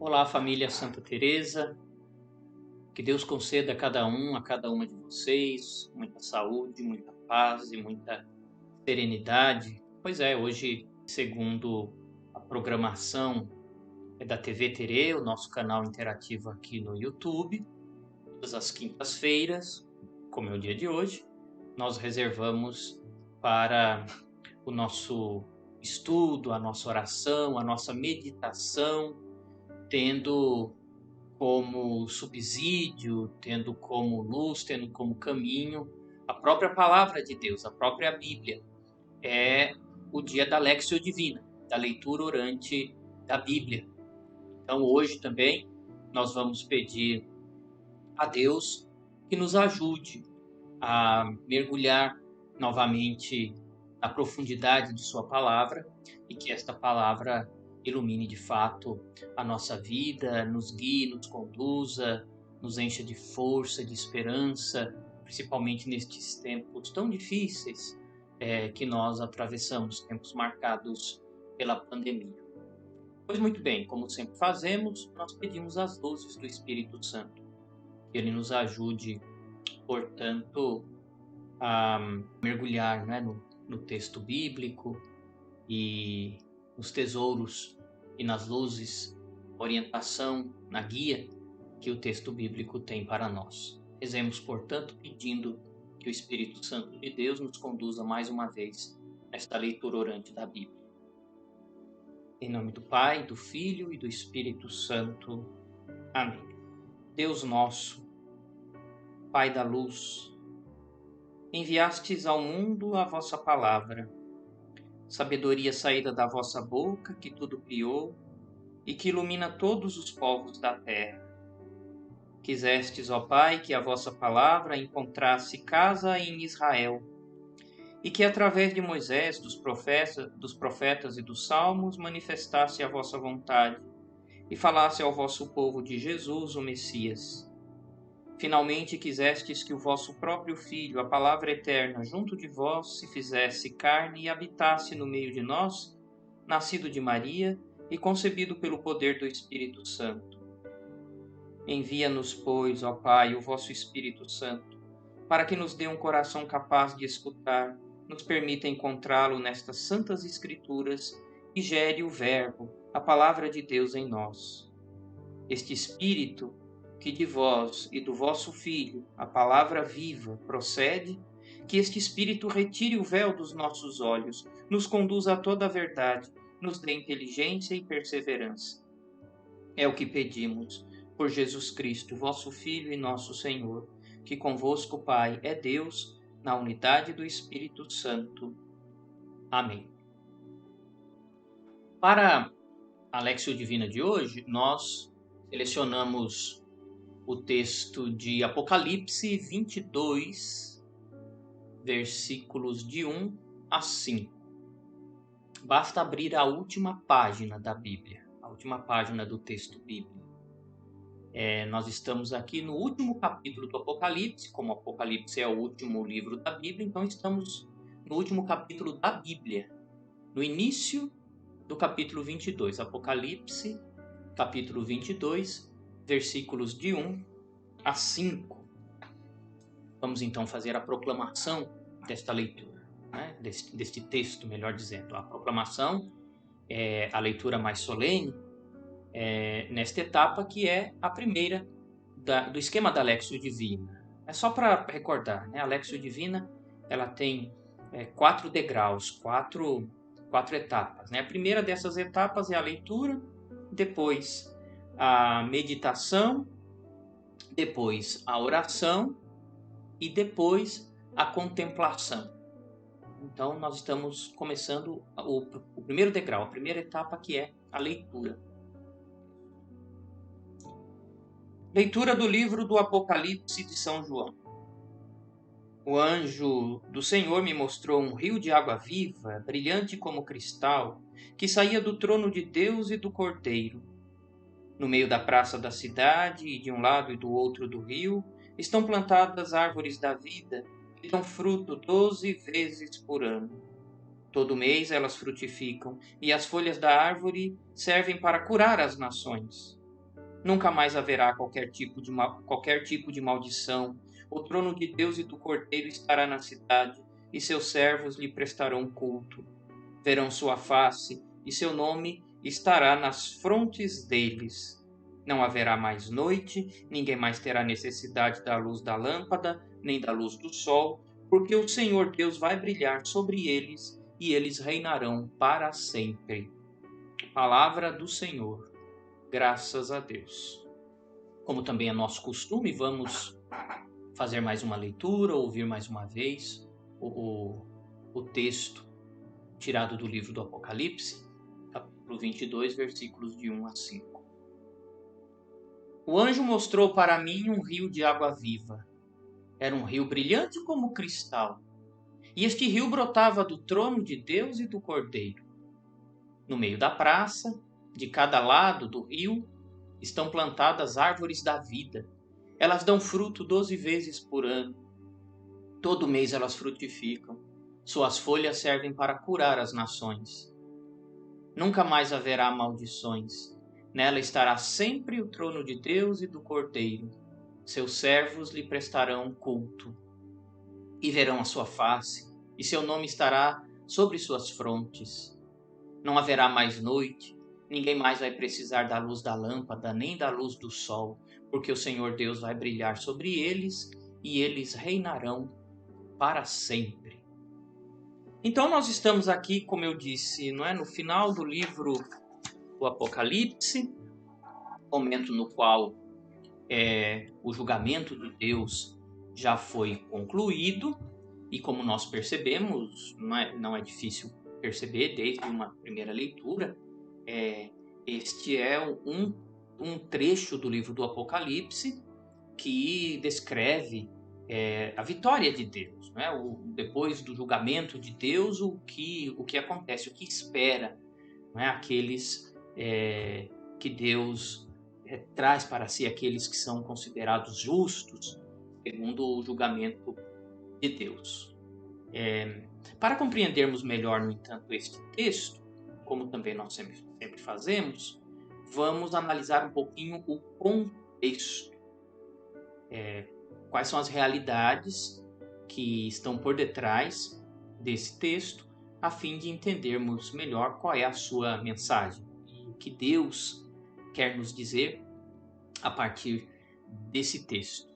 Olá, família Santa Teresa. Que Deus conceda a cada uma de vocês, muita saúde, muita paz e muita serenidade. Pois é, hoje, segundo a programação da TV Terê, o nosso canal interativo aqui no YouTube, todas as quintas-feiras, como é o dia de hoje, nós reservamos para o nosso estudo, a nossa oração, a nossa meditação, tendo como subsídio, tendo como luz, tendo como caminho a própria palavra de Deus, a própria Bíblia. É o dia da Lectio Divina, da leitura orante da Bíblia. Então hoje também nós vamos pedir a Deus que nos ajude a mergulhar novamente na profundidade de sua palavra e que esta palavra ilumine de fato a nossa vida, nos guie, nos conduza, nos encha de força, de esperança, principalmente nestes tempos tão difíceis que nós atravessamos, tempos marcados pela pandemia. Pois muito bem, como sempre fazemos, nós pedimos as luzes do Espírito Santo, que ele nos ajude, portanto, a mergulhar, né, no texto bíblico e nos tesouros e nas luzes, orientação, na guia que o texto bíblico tem para nós. Rezemos, portanto, pedindo que o Espírito Santo de Deus nos conduza mais uma vez nesta leitura orante da Bíblia. Em nome do Pai, do Filho e do Espírito Santo. Amém. Deus nosso, Pai da luz, enviastes ao mundo a vossa palavra, sabedoria saída da vossa boca, que tudo criou e que ilumina todos os povos da terra. Quisestes, ó Pai, que a vossa palavra encontrasse casa em Israel, e que através de Moisés, dos profetas e dos salmos, manifestasse a vossa vontade, e falasse ao vosso povo de Jesus, o Messias. Finalmente quisestes que o vosso próprio Filho, a palavra eterna, junto de vós, se fizesse carne e habitasse no meio de nós, nascido de Maria e concebido pelo poder do Espírito Santo. Envia-nos, pois, ó Pai, o vosso Espírito Santo, para que nos dê um coração capaz de escutar, nos permita encontrá-lo nestas santas Escrituras e gere o Verbo, a palavra de Deus em nós. Este Espírito que de vós e do vosso Filho, a palavra viva, procede, que este Espírito retire o véu dos nossos olhos, nos conduza a toda a verdade, nos dê inteligência e perseverança. É o que pedimos, por Jesus Cristo, vosso Filho e nosso Senhor, que convosco, Pai, é Deus, na unidade do Espírito Santo. Amém. Para a Lectio Divina de hoje, nós selecionamos o texto de Apocalipse 22, versículos de 1 a 5. Basta abrir a última página da Bíblia, a última página do texto bíblico. Nós estamos aqui no último capítulo do Apocalipse, como o Apocalipse é o último livro da Bíblia, então estamos no último capítulo da Bíblia, no início do capítulo 22, Apocalipse, capítulo 22, versículos de 1 a 5. Vamos então fazer a proclamação desta leitura, né? deste texto, melhor dizendo. A proclamação é a leitura mais solene nesta etapa, que é a primeira do esquema da Lectio Divina. É só para recordar, né? A Lectio Divina ela tem 4 degraus, quatro etapas. Né? A primeira dessas etapas é a leitura, depois a meditação, depois a oração e depois a contemplação. Então nós estamos começando o primeiro degrau, a primeira etapa, que é a leitura. Leitura do livro do Apocalipse de São João. O anjo do Senhor me mostrou um rio de água viva, brilhante como cristal, que saía do trono de Deus e do Cordeiro. No meio da praça da cidade, e de um lado e do outro do rio, estão plantadas árvores da vida, que dão fruto 12 vezes por ano. Todo mês elas frutificam, e as folhas da árvore servem para curar as nações. Nunca mais haverá qualquer tipo de maldição. O trono de Deus e do Cordeiro estará na cidade, e seus servos lhe prestarão culto. Verão sua face, e seu nome estará nas frontes deles. Não haverá mais noite, ninguém mais terá necessidade da luz da lâmpada, nem da luz do sol, porque o Senhor Deus vai brilhar sobre eles, e eles reinarão para sempre. Palavra do Senhor. Graças a Deus. Como também é nosso costume, vamos fazer mais uma leitura, ouvir mais uma vez o texto tirado do livro do Apocalipse, capítulo 22, versículos de 1 a 5. O anjo mostrou para mim um rio de água viva. Era um rio brilhante como cristal, e este rio brotava do trono de Deus e do Cordeiro. No meio da praça, de cada lado do rio, estão plantadas árvores da vida. Elas dão fruto 12 vezes por ano. Todo mês elas frutificam. Suas folhas servem para curar as nações. Nunca mais haverá maldições. Nela estará sempre o trono de Deus e do Cordeiro. Seus servos lhe prestarão culto. E verão a sua face, e seu nome estará sobre suas frontes. Não haverá mais noite, ninguém mais vai precisar da luz da lâmpada, nem da luz do sol, porque o Senhor Deus vai brilhar sobre eles, e eles reinarão para sempre. Então nós estamos aqui, como eu disse, não é, no final do livro do Apocalipse, momento no qual o julgamento de Deus já foi concluído, e como nós percebemos, não é difícil perceber desde uma primeira leitura, este é um trecho do livro do Apocalipse que descreve a vitória de Deus, né? Depois do julgamento de Deus, o que acontece, o que espera, né? Aqueles que Deus traz para si, aqueles que são considerados justos, segundo o julgamento de Deus. Para compreendermos melhor, no entanto, este texto, como também nós sempre fazemos, vamos analisar um pouquinho o contexto. Quais são as realidades que estão por detrás desse texto, a fim de entendermos melhor qual é a sua mensagem e o que Deus quer nos dizer a partir desse texto.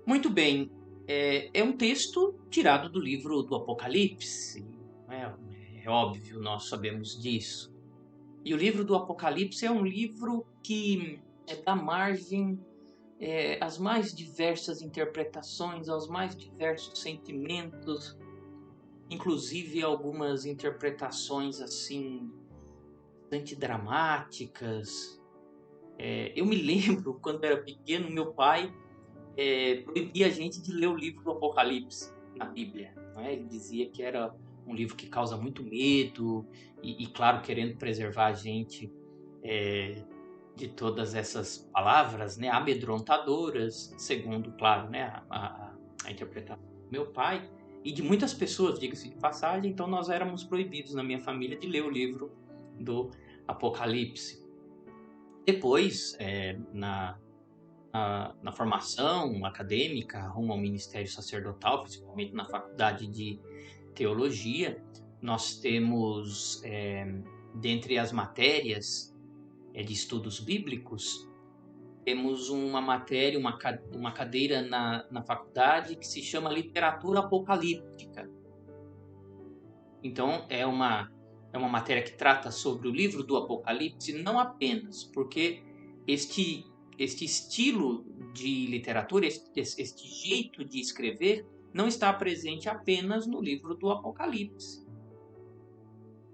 Muito bem, é um texto tirado do livro do Apocalipse, é óbvio, nós sabemos disso. E o livro do Apocalipse é um livro que dá margem às mais diversas interpretações, aos mais diversos sentimentos, inclusive algumas interpretações assim, bastante dramáticas. Eu me lembro, quando era pequeno, meu pai proibia a gente de ler o livro do Apocalipse na Bíblia. Não é? Ele dizia que era um livro que causa muito medo e claro, querendo preservar a gente de todas essas palavras, né, amedrontadoras, segundo, claro, né, a interpretação do meu pai e de muitas pessoas, diga-se de passagem. Então nós éramos proibidos na minha família de ler o livro do Apocalipse. Depois, na formação acadêmica rumo ao ministério sacerdotal, principalmente na faculdade de teologia, nós temos, dentre as matérias de estudos bíblicos, temos uma matéria, uma cadeira na faculdade que se chama literatura apocalíptica. Então é uma matéria que trata sobre o livro do Apocalipse, não apenas porque este estilo de literatura, este jeito de escrever, não está presente apenas no livro do Apocalipse.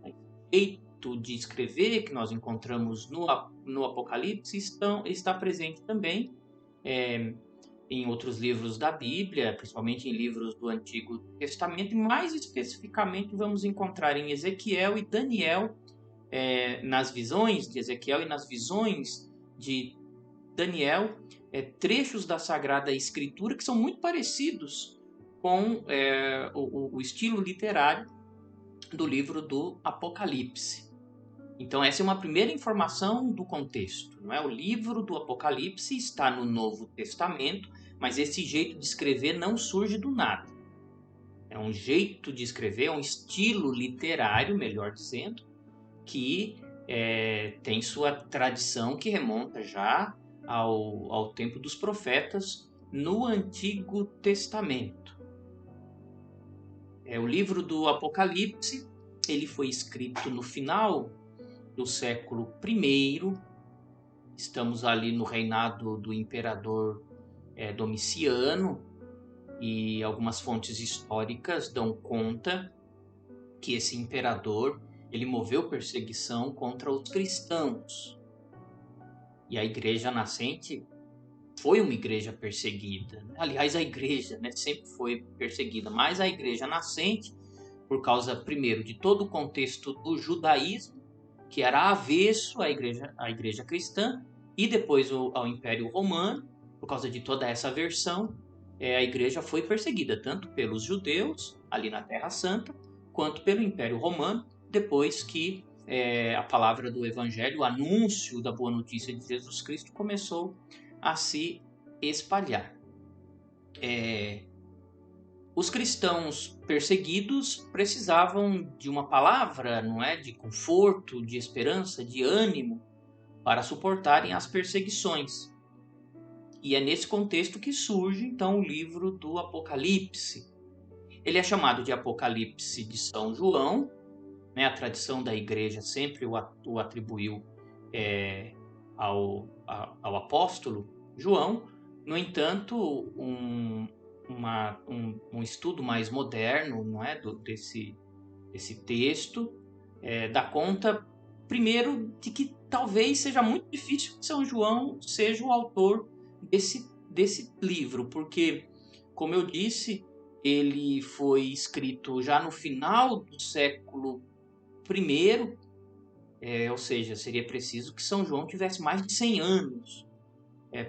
O jeito de escrever que nós encontramos no Apocalipse está presente também em outros livros da Bíblia, principalmente em livros do Antigo Testamento, e mais especificamente vamos encontrar em Ezequiel e Daniel, nas visões de Ezequiel e nas visões de Daniel, trechos da Sagrada Escritura que são muito parecidos com o estilo literário do livro do Apocalipse. Então essa é uma primeira informação do contexto, não é? O livro do Apocalipse está no Novo Testamento, mas esse jeito de escrever não surge do nada. É um jeito de escrever, é um estilo literário, melhor dizendo, que tem sua tradição que remonta já ao tempo dos profetas no Antigo Testamento. O livro do Apocalipse, ele foi escrito no final do século I. Estamos ali no reinado do imperador Domiciano, e algumas fontes históricas dão conta que esse imperador ele moveu perseguição contra os cristãos. E a igreja nascente foi uma igreja perseguida. Aliás, a igreja sempre foi perseguida, mas a igreja nascente, por causa, primeiro, de todo o contexto do judaísmo, que era avesso à igreja cristã, e depois ao Império Romano, por causa de toda essa aversão, a igreja foi perseguida, tanto pelos judeus, ali na Terra Santa, quanto pelo Império Romano, depois que a palavra do Evangelho, o anúncio da boa notícia de Jesus Cristo, começou a se espalhar. Os cristãos perseguidos precisavam de uma palavra, não é, de conforto, de esperança, de ânimo para suportarem as perseguições. E é nesse contexto que surge então o livro do Apocalipse. Ele é chamado de Apocalipse de São João, né? A tradição da igreja sempre o atribuiu ao apóstolo João. No entanto, um estudo mais moderno, não é, desse texto dá conta, primeiro, de que talvez seja muito difícil que São João seja o autor desse livro, porque, como eu disse, ele foi escrito já no final do século I, ou seja, seria preciso que São João tivesse mais de 100 anos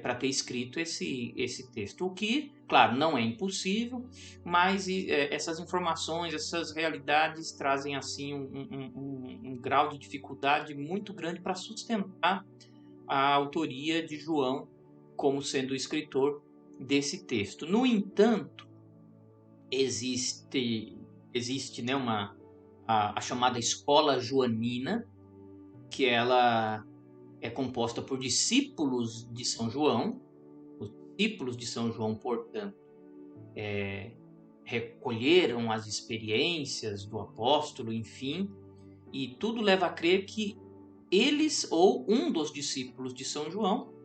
para ter escrito esse texto. O que, claro, não é impossível, mas essas informações, essas realidades trazem assim um grau de dificuldade muito grande para sustentar a autoria de João como sendo o escritor desse texto. No entanto, existe né, a chamada escola joanina, que ela é composta por discípulos de São João. Os discípulos de São João, portanto, recolheram as experiências do apóstolo, enfim, e tudo leva a crer que eles, ou um dos discípulos de São João,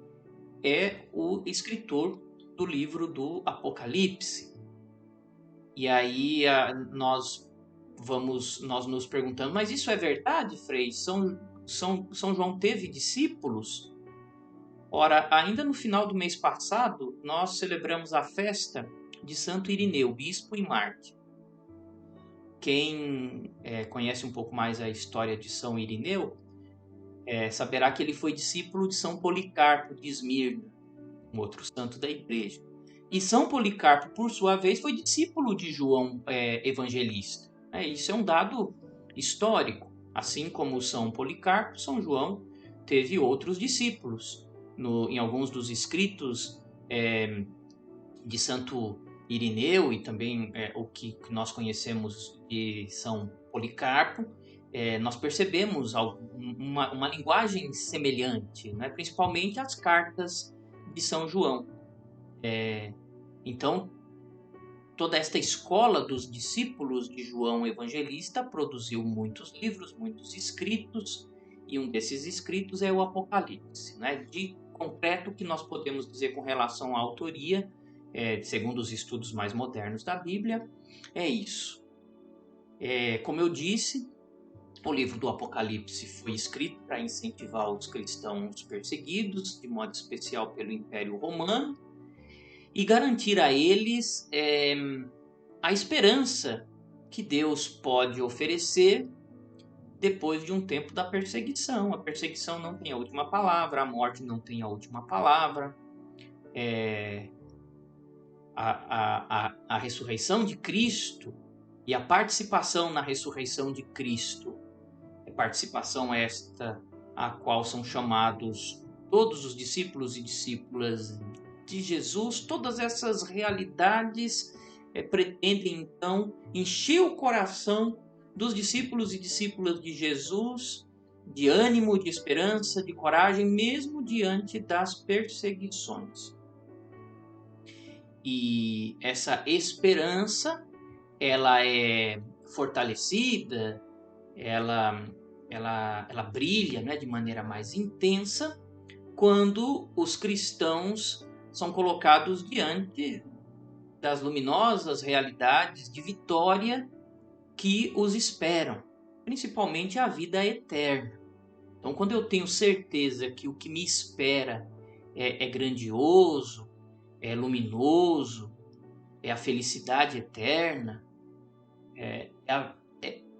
é o escritor do livro do Apocalipse. E aí nós nos perguntamos, mas isso é verdade, Frei? São João teve discípulos? Ora, ainda no final do mês passado, nós celebramos a festa de Santo Irineu, bispo e mártir. Quem conhece um pouco mais a história de São Irineu saberá que ele foi discípulo de São Policarpo de Esmirna, um outro santo da igreja. E São Policarpo, por sua vez, foi discípulo de João Evangelista. Isso é um dado histórico. Assim como São Policarpo, São João teve outros discípulos. Em alguns dos escritos de Santo Irineu e também o que nós conhecemos de São Policarpo, nós percebemos uma linguagem semelhante, né? Principalmente as cartas de São João. Então, toda esta escola dos discípulos de João Evangelista produziu muitos livros, muitos escritos, e um desses escritos é o Apocalipse. Né? De concreto, o que nós podemos dizer com relação à autoria, segundo os estudos mais modernos da Bíblia, é isso. Como eu disse, o livro do Apocalipse foi escrito para incentivar os cristãos perseguidos, de modo especial pelo Império Romano, e garantir a eles a esperança que Deus pode oferecer depois de um tempo da perseguição. A perseguição não tem a última palavra, a morte não tem a última palavra. A ressurreição de Cristo e a participação na ressurreição de Cristo participação esta a qual são chamados todos os discípulos e discípulas de Jesus. Todas essas realidades pretendem então encher o coração dos discípulos e discípulas de Jesus de ânimo, de esperança, de coragem, mesmo diante das perseguições. E essa esperança, ela é fortalecida, ela brilha, né, de maneira mais intensa quando os cristãos são colocados diante das luminosas realidades de vitória que os esperam, principalmente a vida eterna. Então, quando eu tenho certeza que o que me espera é grandioso, é luminoso, é a felicidade eterna, é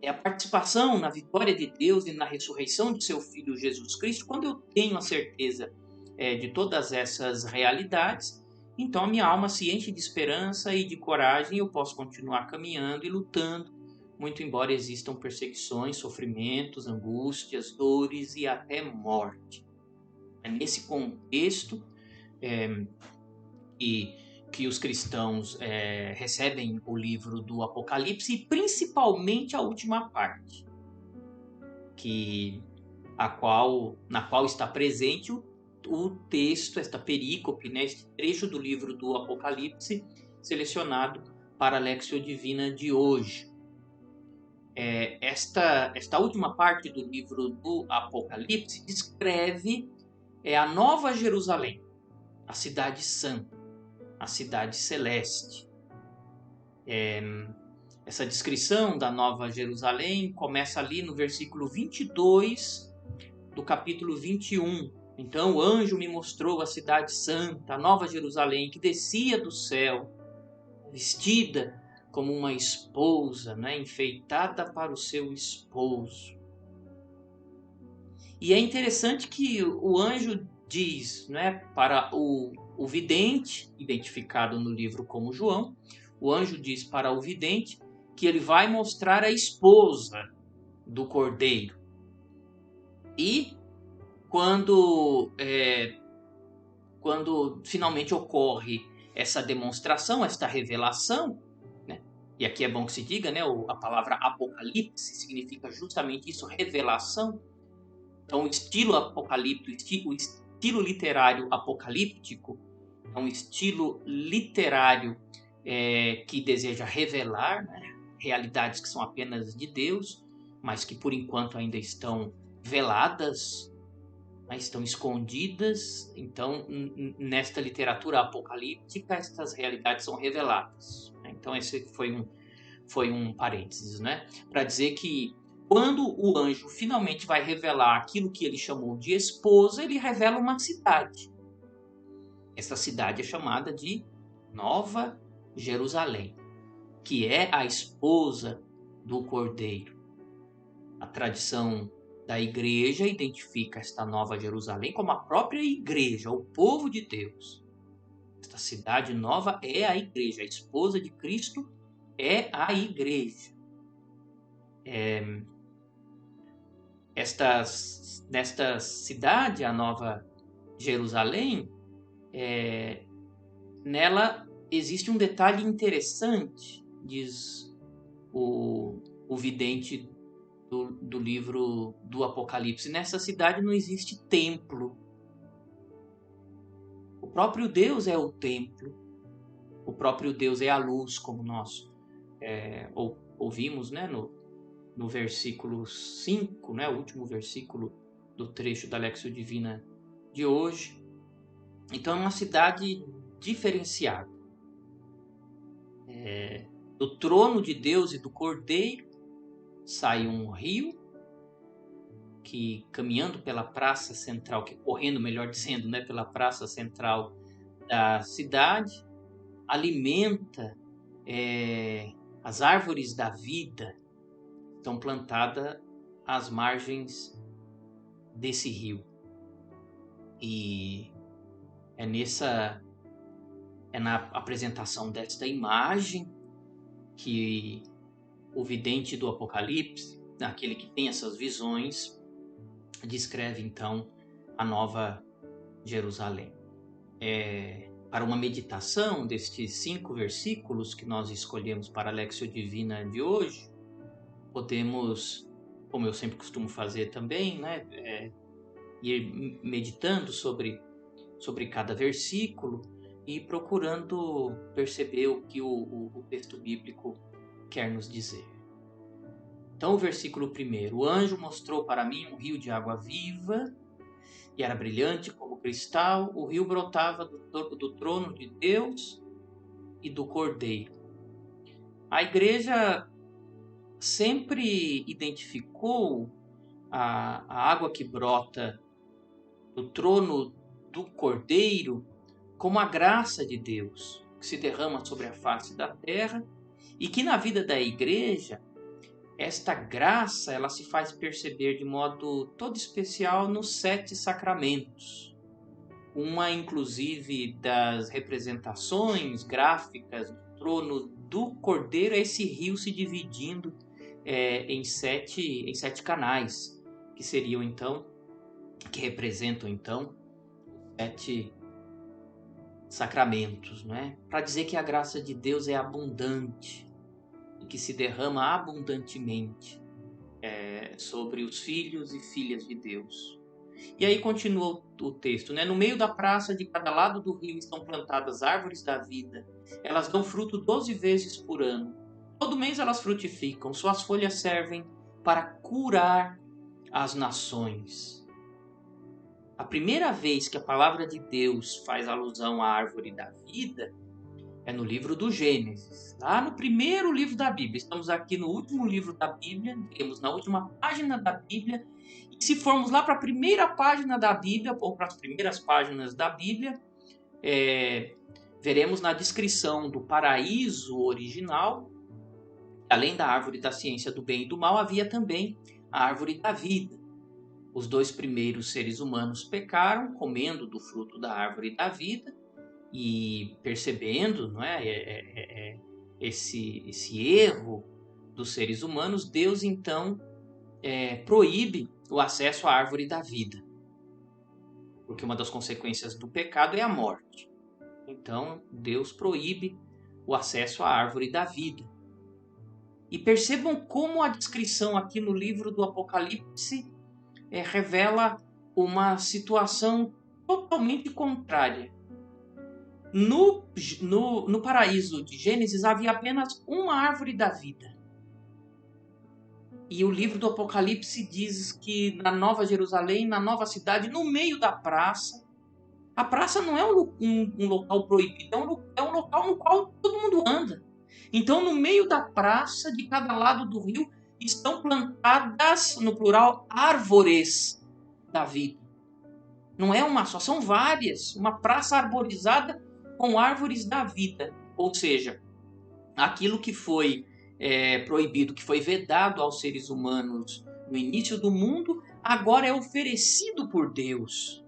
a participação na vitória de Deus e na ressurreição de seu Filho Jesus Cristo, quando eu tenho a certeza de todas essas realidades, então a minha alma se enche de esperança e de coragem e eu posso continuar caminhando e lutando, muito embora existam perseguições, sofrimentos, angústias, dores e até morte. É nesse contexto que os cristãos recebem o livro do Apocalipse e principalmente a última parte, na qual está presente o texto, esta perícope, né, este trecho do livro do Apocalipse selecionado para a Lectio Divina de hoje. Esta última parte do livro do Apocalipse descreve a Nova Jerusalém, a cidade santa, a cidade celeste. Essa descrição da Nova Jerusalém começa ali no versículo 22 do capítulo 21. Então o anjo me mostrou a cidade santa, a Nova Jerusalém, que descia do céu, vestida como uma esposa, né, enfeitada para o seu esposo. E é interessante que o anjo diz, né, para o vidente, identificado no livro como João, o anjo diz para o vidente que ele vai mostrar a esposa do cordeiro. E quando finalmente ocorre essa demonstração, esta revelação, né? E aqui é bom que se diga, né? A palavra apocalipse significa justamente isso, revelação. Então, o estilo apocalíptico, o estilo literário apocalíptico, é um estilo literário que deseja revelar, né, realidades que são apenas de Deus, mas que por enquanto ainda estão veladas, né, estão escondidas. Então, nesta literatura apocalíptica, estas realidades são reveladas. Então, esse foi um parênteses, né, para dizer que quando o anjo finalmente vai revelar aquilo que ele chamou de esposa, ele revela uma cidade. Essa cidade é chamada de Nova Jerusalém, que é a esposa do Cordeiro. A tradição da igreja identifica esta Nova Jerusalém como a própria igreja, o povo de Deus. Esta cidade nova é a igreja, a esposa de Cristo é a igreja. Nesta cidade, a Nova Jerusalém, nela existe um detalhe interessante, diz o vidente do livro do Apocalipse. Nessa cidade não existe templo. O próprio Deus é o templo. O próprio Deus é a luz, como nós ouvimos, né, no versículo 5, né, o último versículo do trecho da Lectio Divina de hoje. Então é uma cidade diferenciada. Do trono de Deus e do Cordeiro sai um rio que, caminhando pela praça central, correndo, melhor dizendo, né, pela praça central da cidade, alimenta as árvores da vida, estão plantadas às margens desse rio. E é na apresentação desta imagem que o vidente do Apocalipse aquele que tem essas visões, descreve então a Nova Jerusalém. Para uma meditação destes 5 versículos que nós escolhemos para a Lexio Divina de hoje, podemos, como eu sempre costumo fazer também, ir meditando sobre cada versículo e procurando perceber o que o texto bíblico quer nos dizer. Então, o versículo 1: o anjo mostrou para mim um rio de água viva, e era brilhante como cristal. O rio brotava do trono de Deus e do Cordeiro. A igreja sempre identificou a água que brota do trono do Cordeiro como a graça de Deus, que se derrama sobre a face da terra, e que na vida da igreja, esta graça ela se faz perceber de modo todo especial nos 7 sacramentos. Uma, inclusive, das representações gráficas do trono do Cordeiro é esse rio se dividindo em sete canais, que seriam então, que representam então 7 sacramentos, né? Para dizer que a graça de Deus é abundante e que se derrama abundantemente sobre os filhos e filhas de Deus. E aí continua o texto, né? No meio da praça, de cada lado do rio, estão plantadas árvores da vida. Elas dão fruto 12 vezes por ano. Todo mês elas frutificam. Suas folhas servem para curar as nações. A primeira vez que a palavra de Deus faz alusão à árvore da vida é no livro do Gênesis, lá no primeiro livro da Bíblia. Estamos aqui no último livro da Bíblia, temos na última página da Bíblia. E se formos lá para a primeira página da Bíblia, ou para as primeiras páginas da Bíblia, veremos na descrição do paraíso original, além da árvore da ciência do bem e do mal, havia também a árvore da vida. Os 2 primeiros seres humanos pecaram, comendo do fruto da árvore da vida, e percebendo esse erro dos seres humanos, Deus então proíbe o acesso à árvore da vida, porque uma das consequências do pecado é a morte. Então Deus proíbe o acesso à árvore da vida. E percebam como a descrição aqui no livro do Apocalipse revela uma situação totalmente contrária. No paraíso de Gênesis havia apenas uma árvore da vida. E o livro do Apocalipse diz que na Nova Jerusalém, na nova cidade, no meio da praça, a praça não é um local proibido, é um local no qual todo mundo anda. Então, no meio da praça, de cada lado do rio, estão plantadas, no plural, árvores da vida. Não é uma só, são várias. Uma praça arborizada com árvores da vida. Ou seja, aquilo que foi proibido, que foi vedado aos seres humanos no início do mundo, agora é oferecido por Deus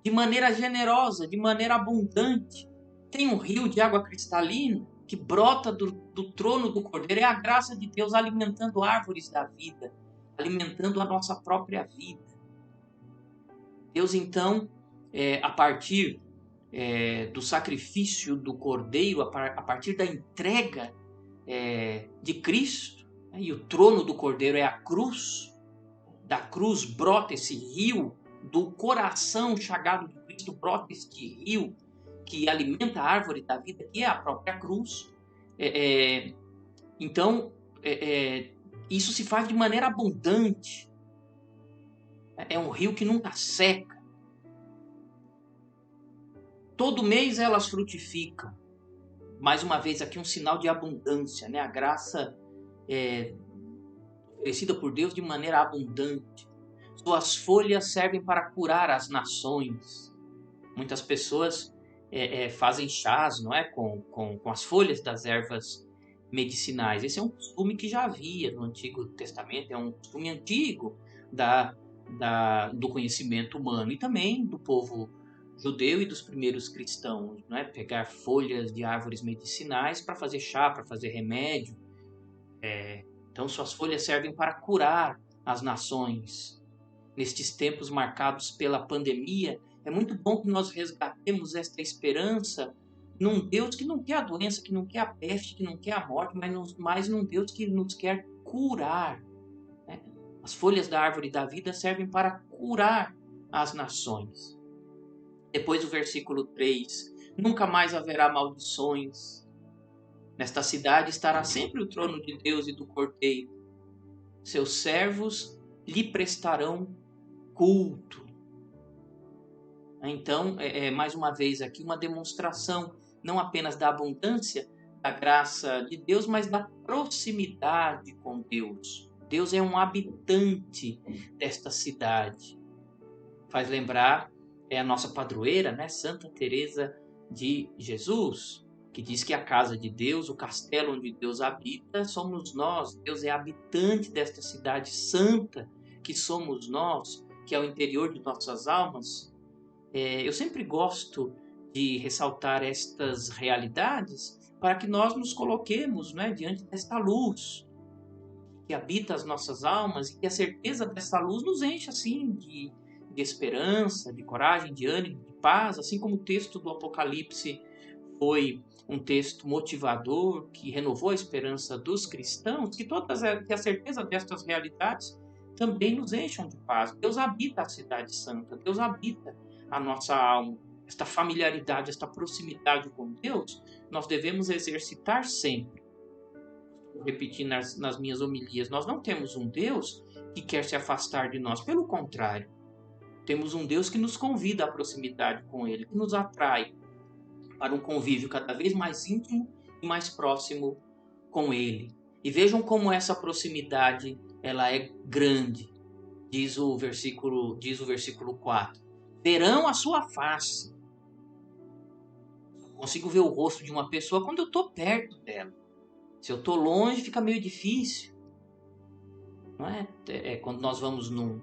de maneira generosa, de maneira abundante. Tem um rio de água cristalina que brota do trono do Cordeiro. É a graça de Deus alimentando árvores da vida, alimentando a nossa própria vida. Deus, então, a partir do sacrifício do Cordeiro, a partir da entrega de Cristo, e o trono do Cordeiro é a cruz, da cruz brota esse rio, do coração chagado de Cristo brota este rio que alimenta a árvore da vida, que é a própria cruz. Então, isso se faz de maneira abundante. É um rio que nunca seca. Todo mês elas frutificam. Mais uma vez aqui um sinal de abundância, né? A graça oferecida por Deus de maneira abundante. Suas folhas servem para curar as nações. Muitas pessoas fazem chás, não é? Com as folhas das ervas medicinais. Esse é um costume que já havia no Antigo Testamento, é um costume antigo do conhecimento humano e também do povo judeu e dos primeiros cristãos, não é? Pegar folhas de árvores medicinais para fazer chá, para fazer remédio. Então suas folhas servem para curar as nações. Nestes tempos marcados pela pandemia, é muito bom que nós resgatemos esta esperança num Deus que não quer a doença, que não quer a peste, que não quer a morte, mas num Deus que nos quer curar, né? As folhas da árvore da vida servem para curar as nações. Depois o versículo 3: nunca mais haverá maldições. Nesta cidade estará sempre o trono de Deus e do Cordeiro. Seus servos lhe prestarão culto. Então, mais uma vez aqui uma demonstração não apenas da abundância da graça de Deus, mas da proximidade com Deus. Deus é um habitante desta cidade. Faz lembrar a nossa padroeira, né, Santa Teresa de Jesus, que diz que a casa de Deus, o castelo onde Deus habita, somos nós. Deus é habitante desta cidade santa que somos nós, que é o interior de nossas almas. Eu sempre gosto de ressaltar estas realidades para que nós nos coloquemos, né, diante desta luz que habita as nossas almas e que a certeza dessa luz nos enche assim de esperança, de coragem, de ânimo, de paz, assim como o texto do Apocalipse foi um texto motivador que renovou a esperança dos cristãos, que a certeza destas realidades também nos encham de paz. Deus habita a cidade santa, Deus habita a nossa alma. Esta familiaridade, esta proximidade com Deus, nós devemos exercitar sempre. Vou repetir nas minhas homilias, nós não temos um Deus que quer se afastar de nós, pelo contrário. Temos um Deus que nos convida à proximidade com Ele, que nos atrai para um convívio cada vez mais íntimo e mais próximo com Ele. E vejam como essa proximidade ela é grande. Diz o versículo 4. Verão a sua face. Eu consigo ver o rosto de uma pessoa quando eu estou perto dela. Se eu estou longe, fica meio difícil. Não é? Quando nós vamos num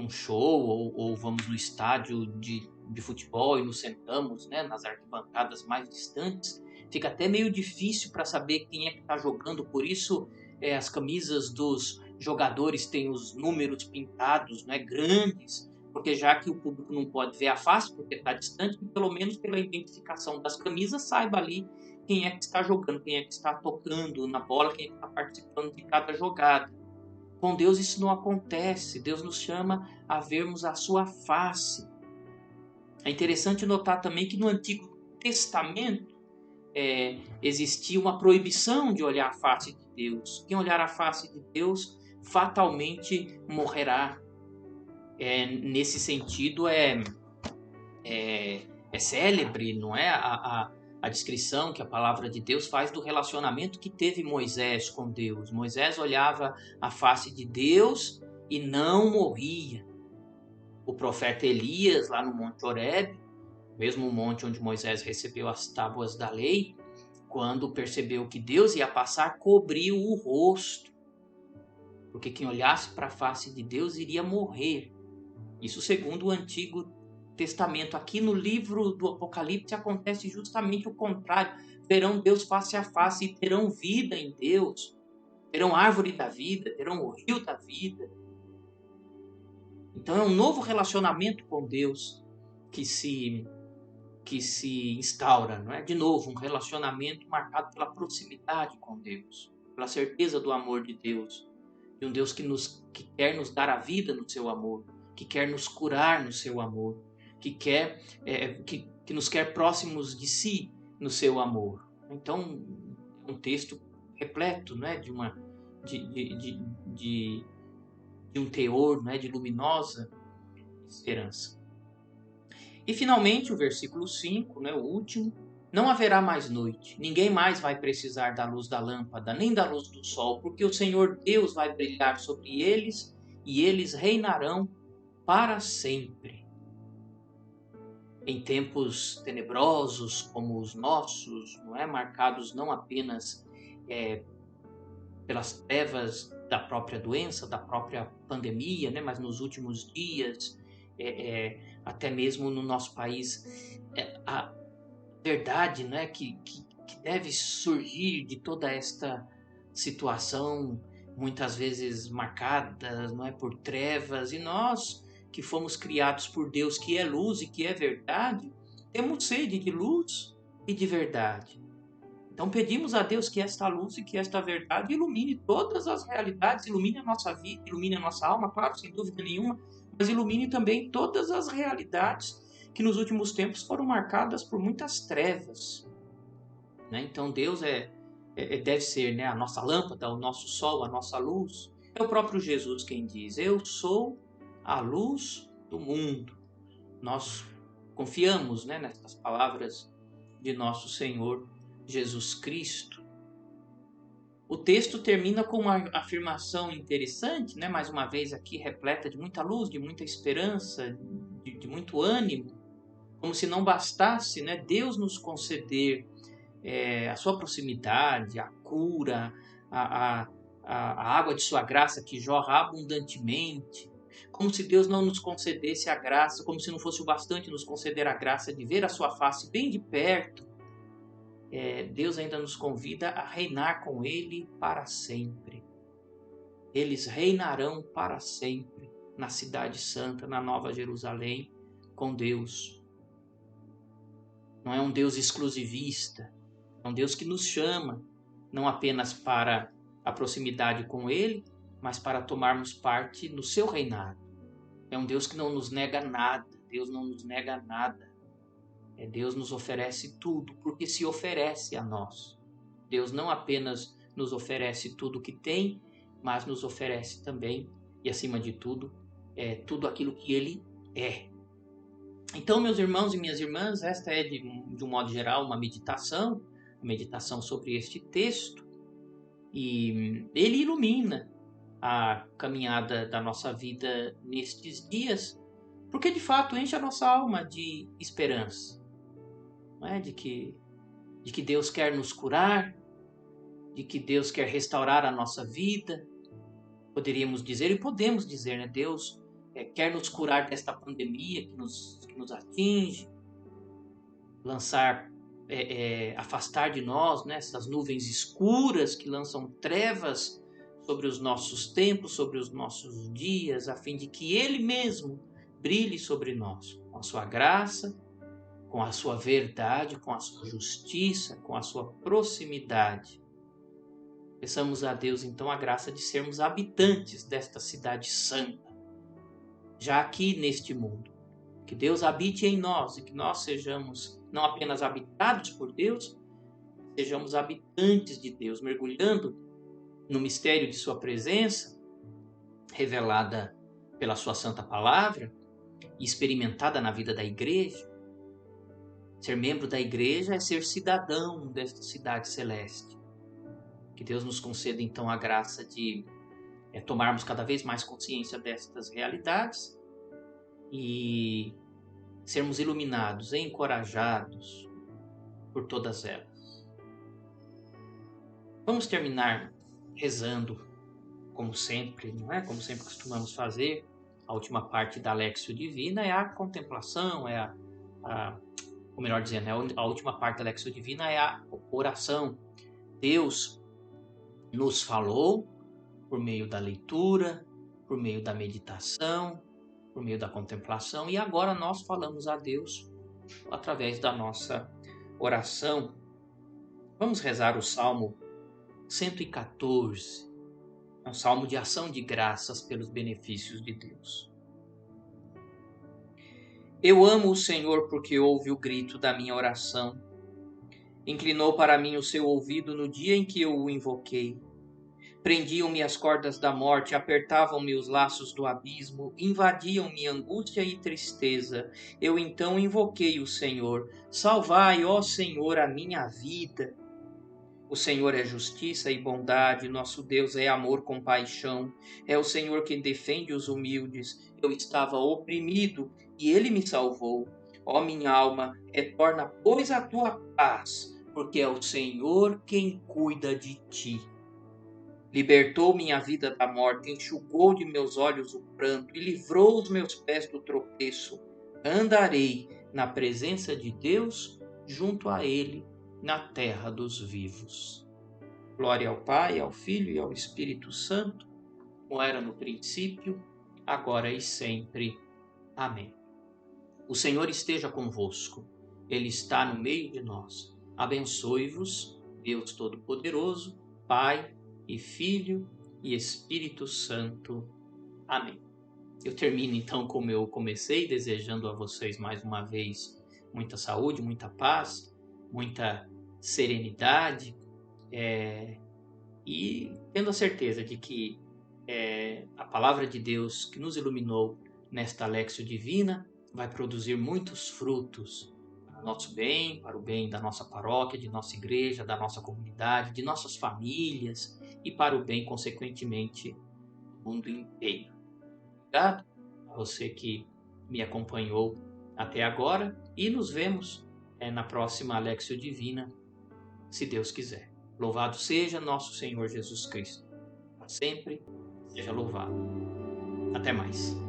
show ou vamos no estádio de futebol e nos sentamos, né, nas arquibancadas mais distantes, fica até meio difícil para saber quem é que está jogando. Por isso, as camisas dos jogadores têm os números pintados, né, grandes, porque já que o público não pode ver a face porque está distante, pelo menos pela identificação das camisas saiba ali quem é que está jogando, quem é que está tocando na bola, quem é que está participando de cada jogada. Com Deus isso não acontece. Deus nos chama a vermos a sua face. É interessante notar também que no Antigo Testamento existia uma proibição de olhar a face de Deus. Quem olhar a face de Deus fatalmente morrerá. Nesse sentido é célebre, não é? A descrição que a palavra de Deus faz do relacionamento que teve Moisés com Deus. Moisés olhava a face de Deus e não morria. O profeta Elias, lá no Monte Horebe, mesmo monte onde Moisés recebeu as tábuas da lei, quando percebeu que Deus ia passar, cobriu o rosto. Porque quem olhasse para a face de Deus iria morrer. Isso segundo o Antigo Testamento. Aqui no livro do Apocalipse acontece justamente o contrário. Verão Deus face a face e terão vida em Deus. Terão árvore da vida, terão o rio da vida. Então é um novo relacionamento com Deus que se instaura, não é? De novo, um relacionamento marcado pela proximidade com Deus, pela certeza do amor de Deus, de um Deus que quer nos dar a vida no seu amor, que quer nos curar no seu amor, que nos quer próximos de si no seu amor. Então, é um texto repleto, né, de um teor, né, de luminosa esperança. E finalmente o versículo 5, né, o último: não haverá mais noite, ninguém mais vai precisar da luz da lâmpada, nem da luz do sol, porque o Senhor Deus vai brilhar sobre eles e eles reinarão para sempre. Em tempos tenebrosos como os nossos, não é? Marcados não apenas pelas trevas da própria doença, da própria pandemia, né? Mas nos últimos dias, até mesmo no nosso país, a verdade, né? que deve surgir de toda esta situação muitas vezes marcada, não é, por trevas, e nós que fomos criados por Deus, que é luz e que é verdade, temos sede de luz e de verdade. Então pedimos a Deus que esta luz e que esta verdade ilumine todas as realidades, ilumine a nossa vida, ilumine a nossa alma, claro, sem dúvida nenhuma, mas ilumine também todas as realidades que nos últimos tempos foram marcadas por muitas trevas, né? Então Deus deve ser, né, a nossa lâmpada, o nosso sol, a nossa luz. É o próprio Jesus quem diz: eu sou a luz do mundo. Nós confiamos, né, nessas palavras de nosso Senhor Jesus Cristo. O texto termina com uma afirmação interessante, né, mais uma vez aqui repleta de muita luz, de muita esperança, de muito ânimo, como se não bastasse, né, Deus nos conceder a sua proximidade, a cura, a, a, a água de sua graça que jorra abundantemente, como se Deus não nos concedesse a graça, como se não fosse o bastante nos conceder a graça de ver a sua face bem de perto. Deus ainda nos convida a reinar com Ele para sempre. Eles reinarão para sempre na Cidade Santa, na Nova Jerusalém, com Deus. Não é um Deus exclusivista, é um Deus que nos chama, não apenas para a proximidade com Ele, mas para tomarmos parte no seu reinado. É um Deus que não nos nega nada, Deus não nos nega nada. Deus nos oferece tudo, porque se oferece a nós. Deus não apenas nos oferece tudo o que tem, mas nos oferece também, e acima de tudo, tudo aquilo que Ele é. Então, meus irmãos e minhas irmãs, esta é, de um modo geral, uma meditação sobre este texto, e ele ilumina a caminhada da nossa vida nestes dias, porque de fato enche a nossa alma de esperança, não é? De que Deus quer nos curar, de que Deus quer restaurar a nossa vida. Poderíamos dizer e podemos dizer, né? Deus quer nos curar desta pandemia que nos atinge, afastar de nós, né, essas nuvens escuras que lançam trevas sobre os nossos tempos, sobre os nossos dias, a fim de que Ele mesmo brilhe sobre nós, com a sua graça, com a sua verdade, com a sua justiça, com a sua proximidade. Peçamos a Deus então a graça de sermos habitantes desta cidade santa, já aqui neste mundo. Que Deus habite em nós e que nós sejamos não apenas habitados por Deus, sejamos habitantes de Deus, mergulhando no mistério de sua presença, revelada pela sua santa palavra e experimentada na vida da igreja. Ser membro da igreja é ser cidadão desta cidade celeste. Que Deus nos conceda então a graça de tomarmos cada vez mais consciência destas realidades e sermos iluminados e encorajados por todas elas. Vamos terminar rezando, como sempre, não é? Como sempre costumamos fazer. A última parte da Lectio Divina é a contemplação, ou melhor dizendo, a última parte da Lectio Divina é a oração. Deus nos falou por meio da leitura, por meio da meditação, por meio da contemplação, e agora nós falamos a Deus através da nossa oração. Vamos rezar o Salmo 114, é um salmo de ação de graças pelos benefícios de Deus. Eu amo o Senhor porque ouve o grito da minha oração. Inclinou para mim o seu ouvido no dia em que eu o invoquei. Prendiam-me as cordas da morte, apertavam-me os laços do abismo, invadiam-me angústia e tristeza. Eu então invoquei o Senhor. Salvai, ó Senhor, a minha vida. O Senhor é justiça e bondade, nosso Deus é amor com paixão. É o Senhor quem defende os humildes. Eu estava oprimido e Ele me salvou. Ó minha alma, retorna, pois, a tua paz, porque é o Senhor quem cuida de ti. Libertou minha vida da morte, enxugou de meus olhos o pranto e livrou os meus pés do tropeço. Andarei na presença de Deus, junto a Ele, na terra dos vivos. Glória ao Pai, ao Filho e ao Espírito Santo, como era no princípio, agora e sempre. Amém. O Senhor esteja convosco. Ele está no meio de nós. Abençoe-vos, Deus Todo-Poderoso, Pai e Filho e Espírito Santo. Amém. Eu termino então como eu comecei, desejando a vocês mais uma vez muita saúde, muita paz, muita serenidade, e tendo a certeza de que a palavra de Deus que nos iluminou nesta Léxio Divina vai produzir muitos frutos para o nosso bem, para o bem da nossa paróquia, de nossa igreja, da nossa comunidade, de nossas famílias e para o bem, consequentemente, do mundo inteiro. Obrigado a você que me acompanhou até agora e nos vemos na próxima Léxio Divina, se Deus quiser. Louvado seja nosso Senhor Jesus Cristo. Para sempre seja louvado. Até mais.